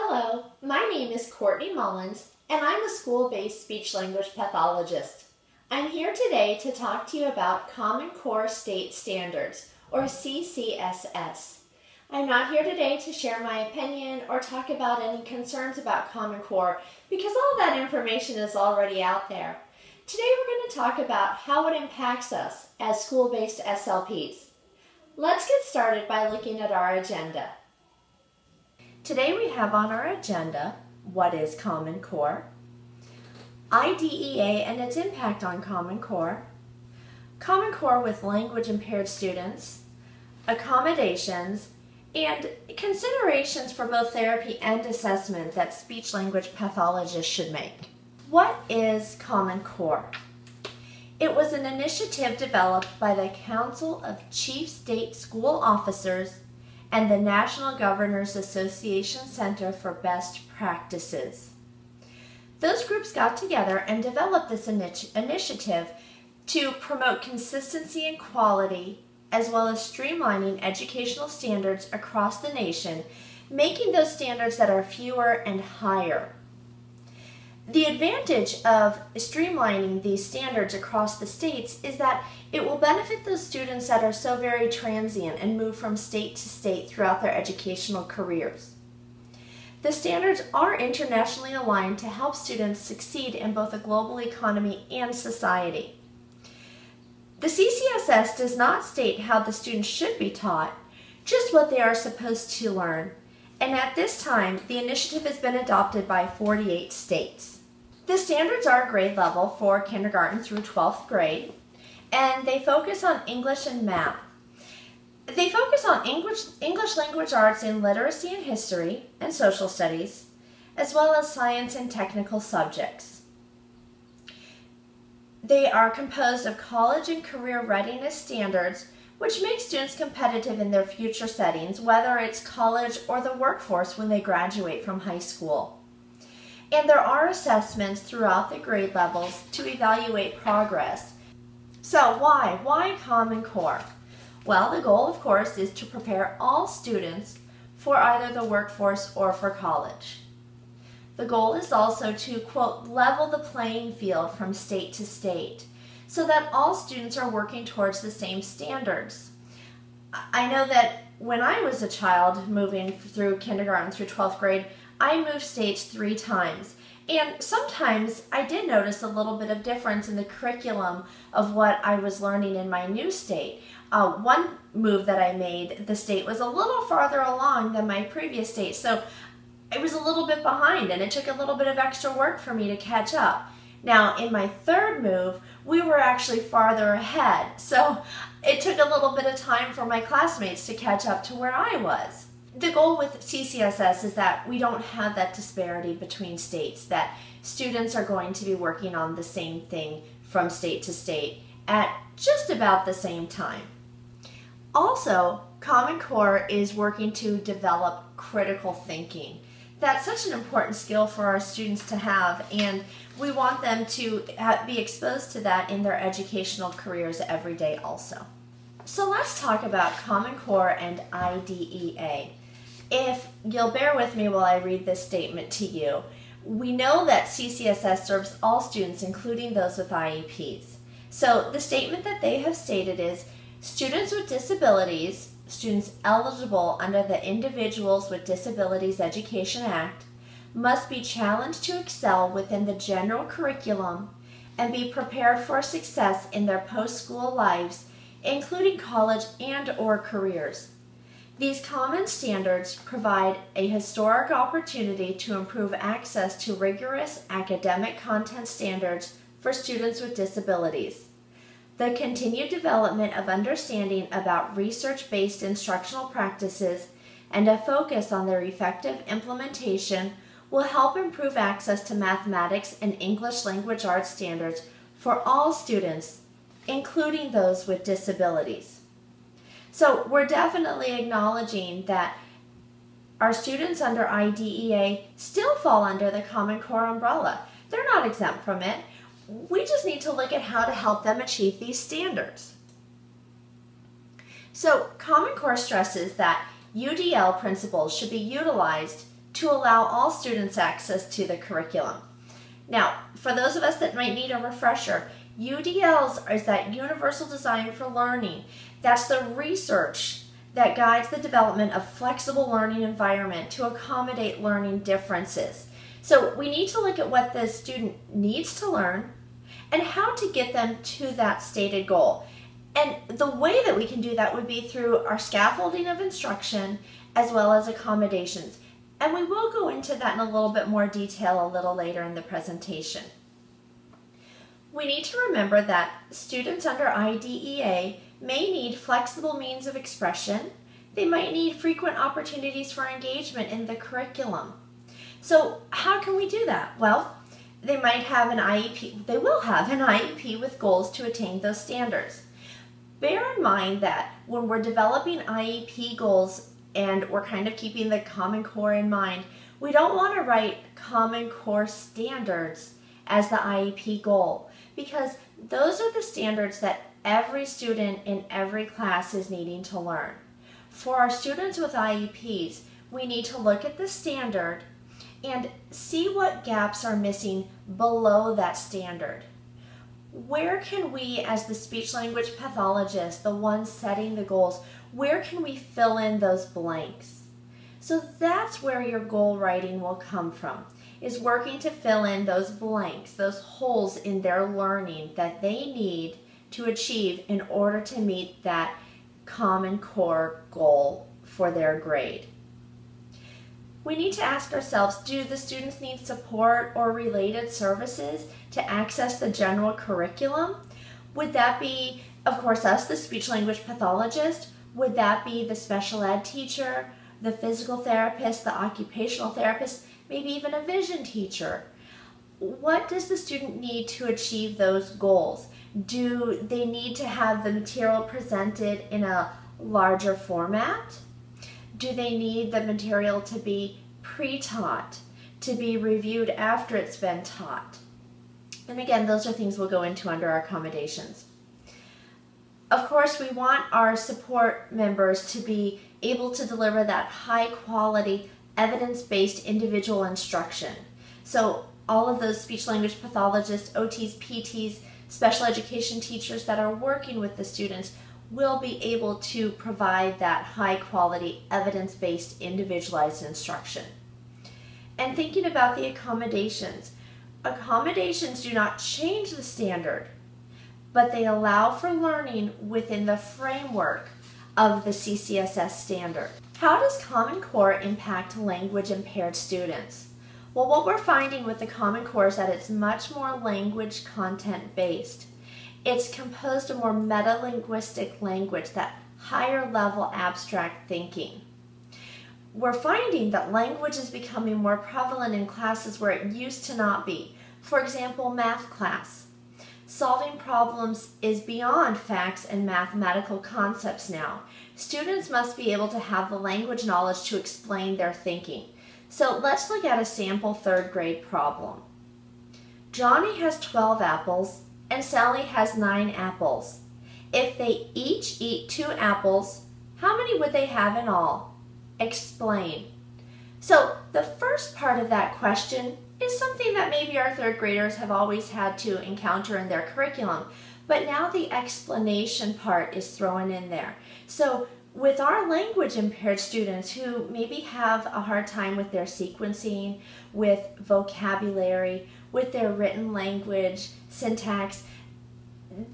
Hello, my name is Courtney Mullins, and I'm a school-based speech-language pathologist. I'm here today to talk to you about Common Core State Standards, or CCSS. I'm not here today to share my opinion or talk about any concerns about Common Core because all that information is already out there. Today we're going to talk about how it impacts us as school-based SLPs. Let's get started by looking at our agenda. Today we have on our agenda, what is Common Core, IDEA and its impact on Common Core with language impaired students, accommodations, and considerations for both therapy and assessment that speech-language pathologists should make. What is Common Core? It was an initiative developed by the Council of Chief State School Officers and the National Governors Association Center for Best Practices. Those groups got together and developed this initiative to promote consistency and quality, as well as streamlining educational standards across the nation, making those standards that are fewer and higher. The advantage of streamlining these standards across the states is that it will benefit those students that are so very transient and move from state to state throughout their educational careers. The standards are internationally aligned to help students succeed in both a global economy and society. The CCSS does not state how the students should be taught, just what they are supposed to learn, and at this time, the initiative has been adopted by 48 states. The standards are grade level for kindergarten through 12th grade, and they focus on English and math. They focus on English language arts in literacy and history and social studies, as well as science and technical subjects. They are composed of college and career readiness standards, which make students competitive in their future settings, whether it's college or the workforce when they graduate from high school. And there are assessments throughout the grade levels to evaluate progress. So why Common Core? Well, the goal, of course, is to prepare all students for either the workforce or for college. The goal is also to, quote, level the playing field from state to state so that all students are working towards the same standards. I know that when I was a child moving through kindergarten through 12th grade, I moved states 3 times, and sometimes I did notice a little bit of difference in the curriculum of what I was learning in my new state. One move that I made, the state was a little farther along than my previous state, so I was a little bit behind, and it took a little bit of extra work for me to catch up. Now, in my third move, we were actually farther ahead, so it took a little bit of time for my classmates to catch up to where I was. The goal with CCSS is that we don't have that disparity between states, that students are going to be working on the same thing from state to state at just about the same time. Also, Common Core is working to develop critical thinking. That's such an important skill for our students to have, and we want them to be exposed to that in their educational careers every day also. So let's talk about Common Core and IDEA. If you'll bear with me while I read this statement to you, we know that CCSS serves all students, including those with IEPs. So the statement that they have stated is, students with disabilities, students eligible under the Individuals with Disabilities Education Act, must be challenged to excel within the general curriculum and be prepared for success in their post-school lives, including college and/or careers. These common standards provide a historic opportunity to improve access to rigorous academic content standards for students with disabilities. The continued development of understanding about research-based instructional practices and a focus on their effective implementation will help improve access to mathematics and English language arts standards for all students, including those with disabilities. So we're definitely acknowledging that our students under IDEA still fall under the Common Core umbrella. They're not exempt from it. We just need to look at how to help them achieve these standards. So Common Core stresses that UDL principles should be utilized to to allow all students access to the curriculum. Now, for those of us that might need a refresher, UDLs is that Universal Design for Learning. That's the research that guides the development of flexible learning environment to accommodate learning differences. So we need to look at what the student needs to learn and how to get them to that stated goal. And the way that we can do that would be through our scaffolding of instruction as well as accommodations. And we will go into that in a little bit more detail a little later in the presentation. We need to remember that students under IDEA may need flexible means of expression. They might need frequent opportunities for engagement in the curriculum. So how can we do that? Well, they might have an IEP, they will have an IEP with goals to attain those standards. Bear in mind that when we're developing IEP goals and we're kind of keeping the Common Core in mind, we don't want to write Common Core standards as the IEP goal, because those are the standards that every student in every class is needing to learn. For our students with IEPs, we need to look at the standard and see what gaps are missing below that standard. Where can we, as the speech-language pathologist, the ones setting the goals, where can we fill in those blanks? So that's where your goal writing will come from, is working to fill in those blanks, those holes in their learning that they need to achieve in order to meet that Common Core goal for their grade. We need to ask ourselves, do the students need support or related services to access the general curriculum? Would that be, of course, us, the speech-language pathologist? Would that be the special ed teacher, the physical therapist, the occupational therapist, maybe even a vision teacher? What does the student need to achieve those goals? Do they need to have the material presented in a larger format? Do they need the material to be pre-taught, to be reviewed after it's been taught? And again, those are things we'll go into under our accommodations. Of course, we want our support members to be able to deliver that high quality, evidence-based individual instruction. So all of those speech-language pathologists, OTs, PTs, special education teachers that are working with the students will be able to provide that high quality, evidence-based, individualized instruction. And thinking about the accommodations, accommodations do not change the standard, but they allow for learning within the framework of the CCSS standard. How does Common Core impact language impaired students? Well, what we're finding with the Common Core is that it's much more language content based. It's composed of more meta-linguistic language, that higher level abstract thinking. We're finding that language is becoming more prevalent in classes where it used to not be. For example, math class. Solving problems is beyond facts and mathematical concepts now. Students must be able to have the language knowledge to explain their thinking. So let's look at a sample third grade problem. Johnny has 12 apples and Sally has 9 apples. If they each eat 2 apples, how many would they have in all? Explain. So the first part of that question is something that maybe our third graders have always had to encounter in their curriculum, but now the explanation part is thrown in there. So with our language impaired students who maybe have a hard time with their sequencing, with vocabulary, with their written language, syntax,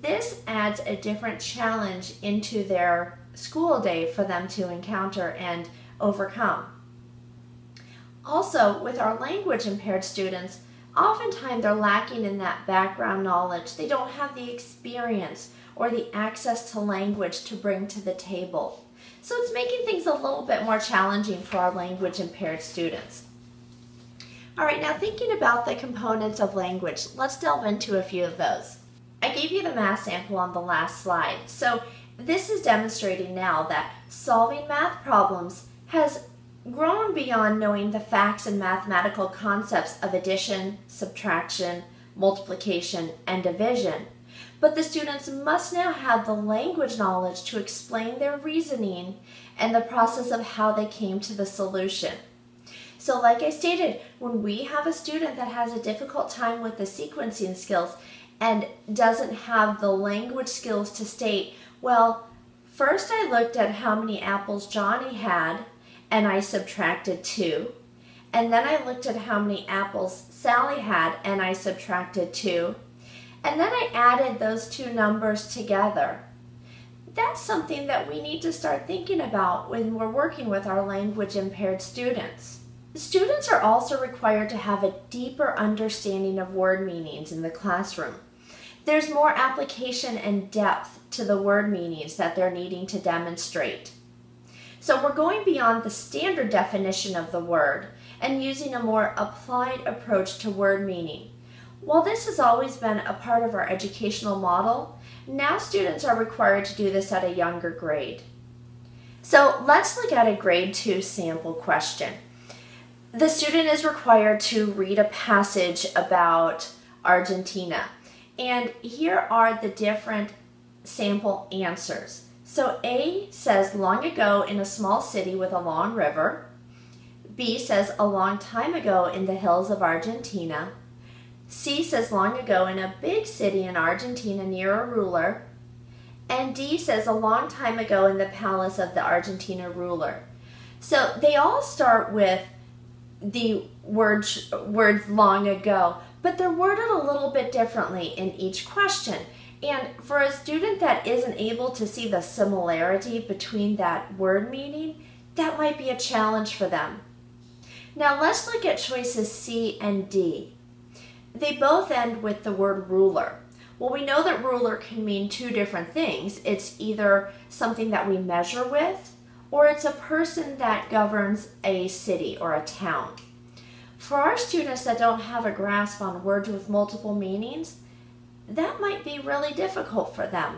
this adds a different challenge into their school day for them to encounter and overcome. Also, with our language impaired students, oftentimes they're lacking in that background knowledge. They don't have the experience or the access to language to bring to the table. So it's making things a little bit more challenging for our language impaired students. All right, now thinking about the components of language, let's delve into a few of those. I gave you the math sample on the last slide. So this is demonstrating now that solving math problems has grown beyond knowing the facts and mathematical concepts of addition, subtraction, multiplication, and division. But the students must now have the language knowledge to explain their reasoning and the process of how they came to the solution. So like I stated, when we have a student that has a difficult time with the sequencing skills and doesn't have the language skills to state, well, first I looked at how many apples Johnny had and I subtracted 2. And then I looked at how many apples Sally had and I subtracted 2. And then I added those two numbers together. That's something that we need to start thinking about when we're working with our language impaired students. Students are also required to have a deeper understanding of word meanings in the classroom. There's more application and depth to the word meanings that they're needing to demonstrate. So we're going beyond the standard definition of the word and using a more applied approach to word meaning. While this has always been a part of our educational model, now students are required to do this at a younger grade. So let's look at a grade 2 sample question. The student is required to read a passage about Argentina. And here are the different sample answers. So A says long ago in a small city with a long river. B says a long time ago in the hills of Argentina. C says long ago in a big city in Argentina near a ruler. And D says a long time ago in the palace of the Argentina ruler. So they all start with the words long ago, but they're worded a little bit differently in each question. And for a student that isn't able to see the similarity between that word meaning, that might be a challenge for them. Now let's look at choices C and D. They both end with the word ruler. Well, we know that ruler can mean two different things. It's either something that we measure with, or it's a person that governs a city or a town. For our students that don't have a grasp on words with multiple meanings, that might be really difficult for them.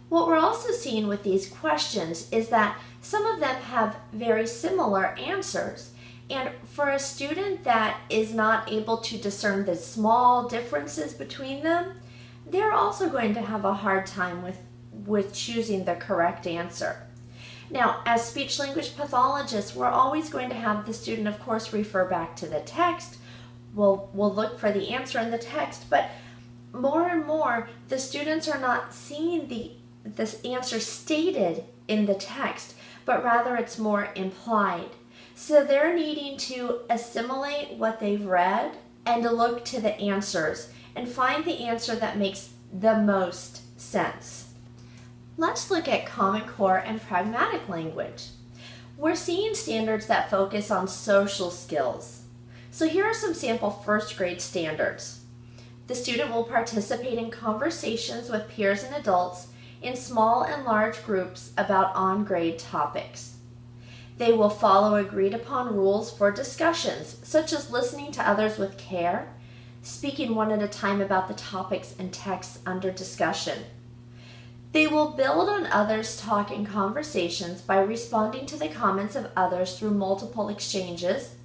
What we're also seeing with these questions is that some of them have very similar answers. And for a student that is not able to discern the small differences between them, they're also going to have a hard time with choosing the correct answer. Now, as speech-language pathologists, we're always going to have the student, of course, refer back to the text. We'll look for the answer in the text, but more and more, the students are not seeing this answer stated in the text, but rather it's more implied. So they're needing to assimilate what they've read and to look to the answers and find the answer that makes the most sense. Let's look at Common Core and pragmatic language. We're seeing standards that focus on social skills. So here are some sample first grade standards. The student will participate in conversations with peers and adults in small and large groups about on-grade topics. They will follow agreed upon rules for discussions, such as listening to others with care, speaking one at a time about the topics and texts under discussion. They will build on others' talk and conversations by responding to the comments of others through multiple exchanges,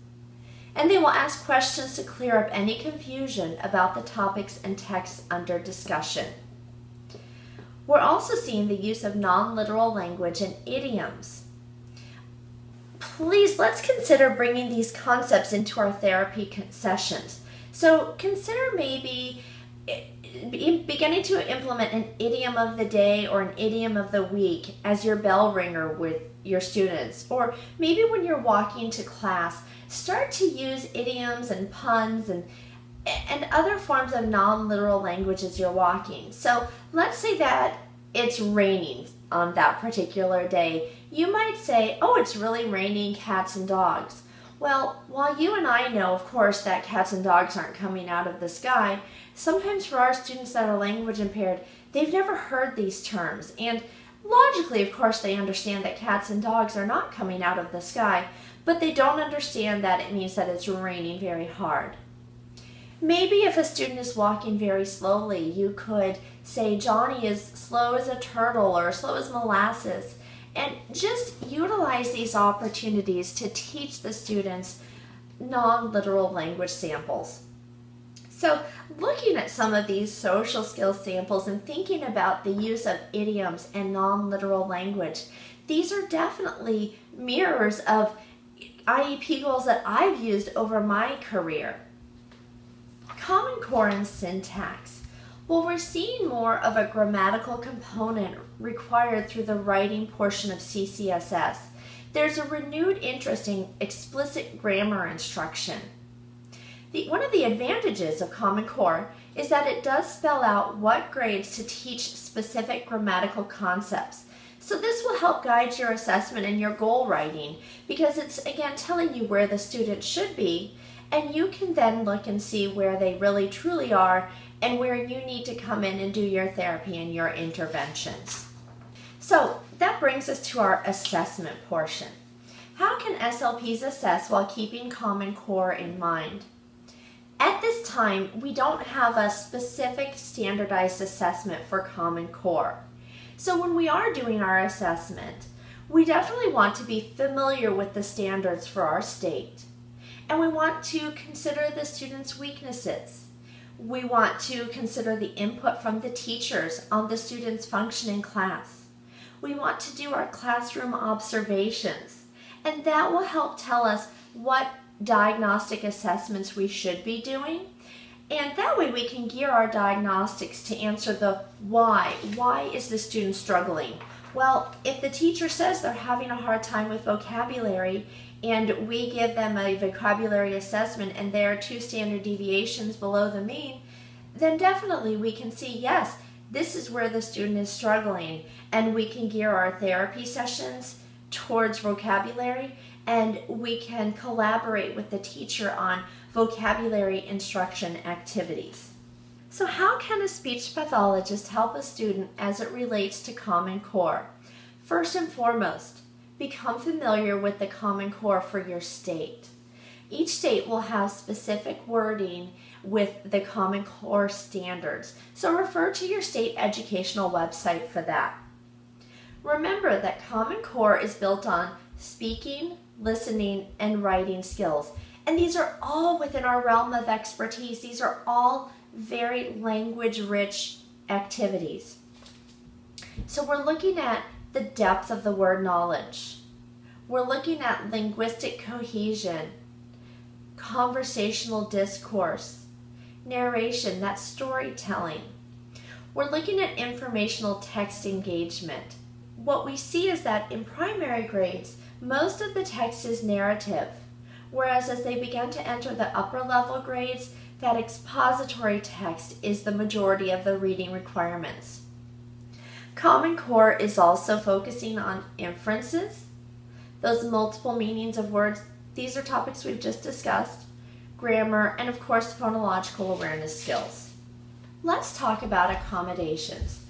and they will ask questions to clear up any confusion about the topics and texts under discussion. We're also seeing the use of non-literal language and idioms. Please, let's consider bringing these concepts into our therapy sessions. So consider maybe beginning to implement an idiom of the day or an idiom of the week as your bell ringer with your students. Or maybe when you're walking to class, start to use idioms and puns and other forms of non-literal language as you're walking. So let's say that it's raining on that particular day. You might say, oh, it's really raining cats and dogs. Well, while you and I know, of course, that cats and dogs aren't coming out of the sky, sometimes for our students that are language impaired, they've never heard these terms. And logically, of course, they understand that cats and dogs are not coming out of the sky, but they don't understand that it means that it's raining very hard. Maybe if a student is walking very slowly, you could say Johnny is slow as a turtle or slow as molasses, and just utilize these opportunities to teach the students non-literal language samples. So looking at some of these social skills samples and thinking about the use of idioms and non-literal language, these are definitely mirrors of IEP goals that I've used over my career. Common Core and syntax. Well, we're seeing more of a grammatical component required through the writing portion of CCSS. There's a renewed interest in explicit grammar instruction. One of the advantages of Common Core is that it does spell out what grades to teach specific grammatical concepts. So this will help guide your assessment and your goal writing because it's, again, telling you where the student should be, and you can then look and see where they really truly are and where you need to come in and do your therapy and your interventions. So that brings us to our assessment portion. How can SLPs assess while keeping Common Core in mind? At this time, we don't have a specific standardized assessment for Common Core. So when we are doing our assessment, we definitely want to be familiar with the standards for our state. And we want to consider the students' weaknesses. We want to consider the input from the teachers on the students' function in class. We want to do our classroom observations, and that will help tell us what diagnostic assessments we should be doing, and that way we can gear our diagnostics to answer the why. Why is the student struggling? Well, if the teacher says they're having a hard time with vocabulary and we give them a vocabulary assessment and there are 2 standard deviations below the mean, then definitely we can see, yes, this is where the student is struggling, and we can gear our therapy sessions towards vocabulary, and we can collaborate with the teacher on vocabulary instruction activities. So how can a speech pathologist help a student as it relates to Common Core? First and foremost, become familiar with the Common Core for your state. Each state will have specific wording with the Common Core standards, so refer to your state educational website for that. Remember that Common Core is built on speaking, listening, and writing skills. And these are all within our realm of expertise. These are all very language-rich activities. So we're looking at the depth of the word knowledge. We're looking at linguistic cohesion, conversational discourse, narration, that's storytelling. We're looking at informational text engagement. What we see is that in primary grades, most of the text is narrative, whereas as they begin to enter the upper level grades, that expository text is the majority of the reading requirements. Common Core is also focusing on inferences, those multiple meanings of words. These are topics we've just discussed, grammar, and of course phonological awareness skills. Let's talk about accommodations.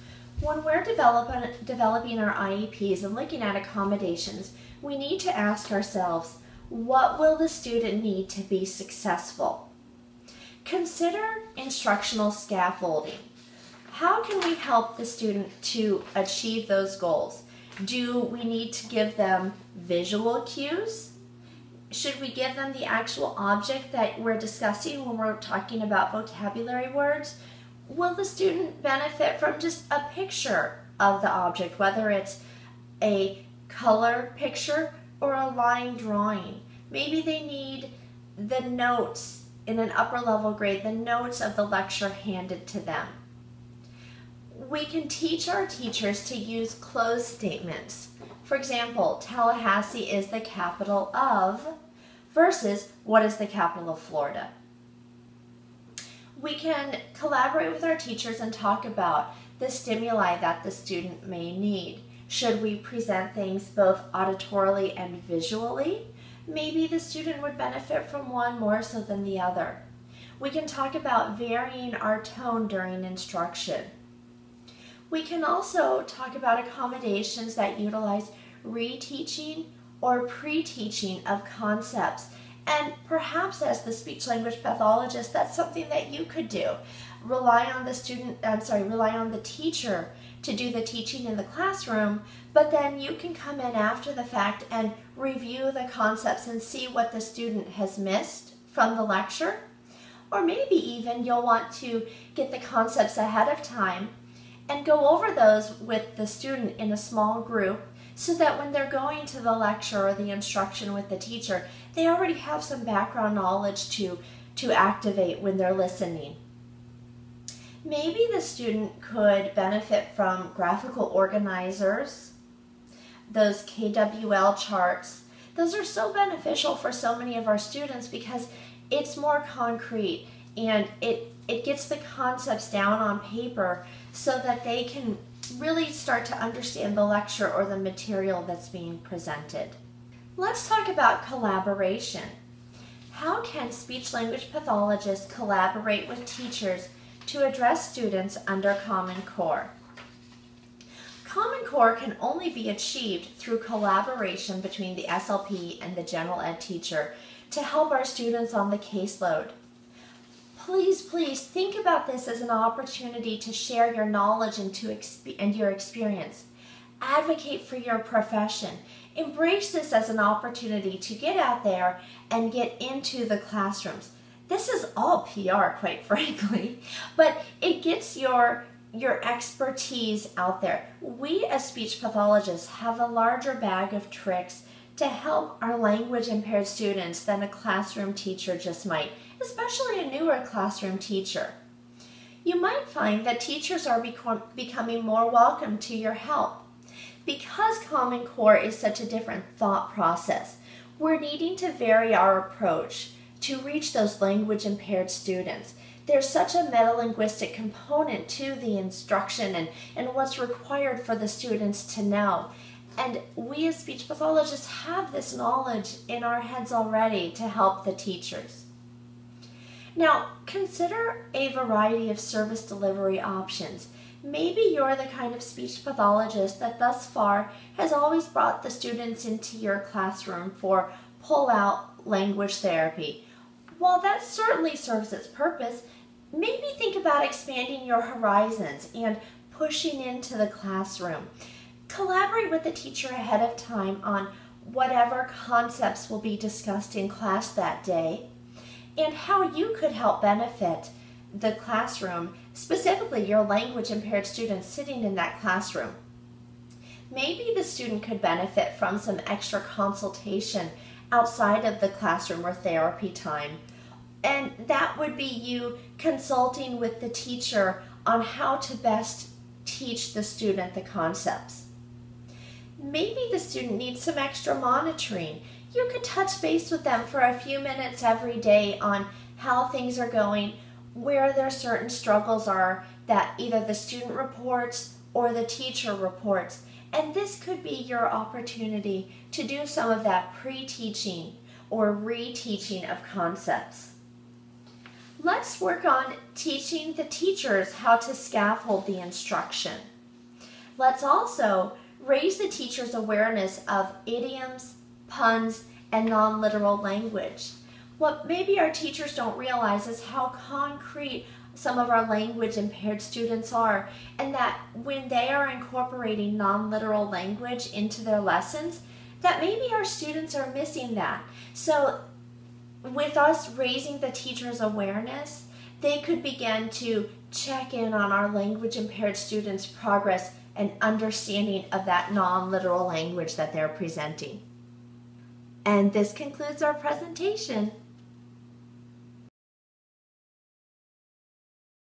When we're developing our IEPs and looking at accommodations, we need to ask ourselves, what will the student need to be successful? Consider instructional scaffolding. How can we help the student to achieve those goals? Do we need to give them visual cues? Should we give them the actual object that we're discussing when we're talking about vocabulary words? Will the student benefit from just a picture of the object, whether it's a color picture or a line drawing? Maybe they need the notes in an upper level grade, the notes of the lecture handed to them. We can teach our teachers to use closed statements. For example, Tallahassee is the capital of versus what is the capital of Florida. We can collaborate with our teachers and talk about the stimuli that the student may need. Should we present things both auditorily and visually? Maybe the student would benefit from one more so than the other. We can talk about varying our tone during instruction. We can also talk about accommodations that utilize reteaching or pre-teaching of concepts. And perhaps as the speech-language pathologist, that's something that you could do. Rely on the teacher to do the teaching in the classroom, but then you can come in after the fact and review the concepts and see what the student has missed from the lecture. Or maybe even you'll want to get the concepts ahead of time and go over those with the student in a small group so that when they're going to the lecture or the instruction with the teacher, they already have some background knowledge to activate when they're listening. Maybe the student could benefit from graphical organizers, those KWL charts. Those are so beneficial for so many of our students because it's more concrete and it gets the concepts down on paper so that they can really start to understand the lecture or the material that's being presented. Let's talk about collaboration. How can speech-language pathologists collaborate with teachers to address students under Common Core? Common Core can only be achieved through collaboration between the SLP and the general ed teacher to help our students on the caseload. Please think about this as an opportunity to share your knowledge and your experience. Advocate for your profession. Embrace this as an opportunity to get out there and get into the classrooms. This is all PR, quite frankly, but it gets your expertise out there. We as speech pathologists have a larger bag of tricks to help our language impaired students than a classroom teacher just might, especially a newer classroom teacher. You might find that teachers are becoming more welcome to your help. Because Common Core is such a different thought process, we're needing to vary our approach to reach those language impaired students. There's such a metalinguistic component to the instruction and what's required for the students to know. And we as speech pathologists have this knowledge in our heads already to help the teachers. Now, consider a variety of service delivery options. Maybe you're the kind of speech pathologist that thus far has always brought the students into your classroom for pull-out language therapy. While that certainly serves its purpose, maybe think about expanding your horizons and pushing into the classroom. Collaborate with the teacher ahead of time on whatever concepts will be discussed in class that day and how you could help benefit the classroom, specifically your language impaired students sitting in that classroom. Maybe the student could benefit from some extra consultation outside of the classroom or therapy time. And that would be you consulting with the teacher on how to best teach the student the concepts. Maybe the student needs some extra monitoring. You could touch base with them for a few minutes every day on how things are going, where their certain struggles are that either the student reports or the teacher reports. And this could be your opportunity to do some of that pre-teaching or reteaching of concepts. Let's work on teaching the teachers how to scaffold the instruction. Let's also raise the teacher's awareness of idioms, puns, and non-literal language. What maybe our teachers don't realize is how concrete some of our language impaired students are, and that when they are incorporating non-literal language into their lessons, that maybe our students are missing that. So with us raising the teacher's awareness, they could begin to check in on our language impaired students' progress and understanding of that non-literal language that they're presenting. And this concludes our presentation.